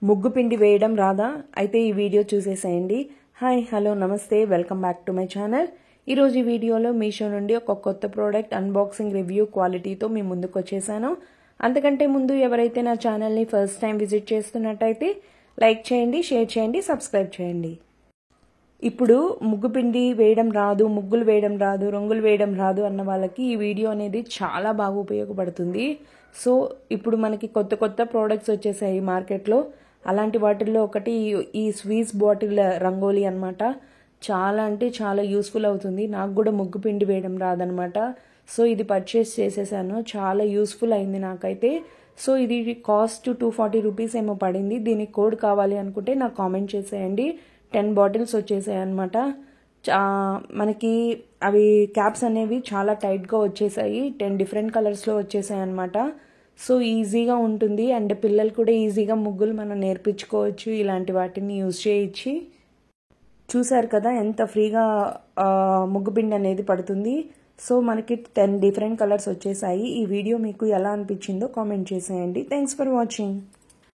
ముగ్గు పిండి వేయడం రాదా? అయితే ఈ వీడియో చూసేసేయండి. హాయ్ హలో నమస్తే, welcome back to my channel. ఈరోజు ఈ వీడియోలో మీషో నుండి ఒక కొత్త ప్రోడక్ట్ అన్బాక్సింగ్ రివ్యూ క్వాలిటీతో మీ ముందుకు వచ్చేసాను. అంతకంటే ముందు ఎవరైతే నా ఛానల్ని ఫస్ట్ టైం విజిట్ చేస్తున్నట్టయితే లైక్ చేయండి, షేర్ చేయండి, సబ్స్క్రైబ్ చేయండి. ఇప్పుడు ముగ్గు పిండి వేయడం రాదు, ముగ్గులు వేయడం రాదు, రంగులు వేయడం రాదు అన్న వాళ్ళకి ఈ వీడియో అనేది చాలా బాగా ఉపయోగపడుతుంది. సో ఇప్పుడు మనకి కొత్త కొత్త ప్రోడక్ట్స్ వచ్చేసాయి మార్కెట్లో. అలాంటి వాటిల్లో ఒకటి ఈ స్వీస్ బాటిల్ రంగోలీ అనమాట. చాలా అంటే చాలా యూస్ఫుల్ అవుతుంది. నాకు కూడా ముగ్గు పిండి వేయడం రాదనమాట. సో ఇది పర్చేస్ చేసేసాను, చాలా యూస్ఫుల్ అయింది నాకైతే. సో ఇది కాస్ట్ 240 రూపీస్ ఏమో పడింది. దీనికి కోడ్ కావాలి అనుకుంటే నాకు కామెంట్ చేసేయండి. 10 బాటిల్స్ వచ్చేసాయి అనమాట. మనకి అవి క్యాప్స్ అనేవి చాలా టైట్గా వచ్చేసాయి. 10 డిఫరెంట్ కలర్స్లో వచ్చేసాయి అనమాట. సో ఈజీగా ఉంటుంది అండ్ పిల్లలు కూడా ఈజీగా ముగ్గులు మనం నేర్పించుకోవచ్చు ఇలాంటి వాటిని యూజ్ చేయించి. చూసారు కదా ఎంత ఫ్రీగా ముగ్గుపిండి అనేది పడుతుంది. సో మనకి 10 డిఫరెంట్ కలర్స్ వచ్చేసాయి. ఈ వీడియో మీకు ఎలా అనిపించిందో కామెంట్ చేసేయండి. Thanks for watching.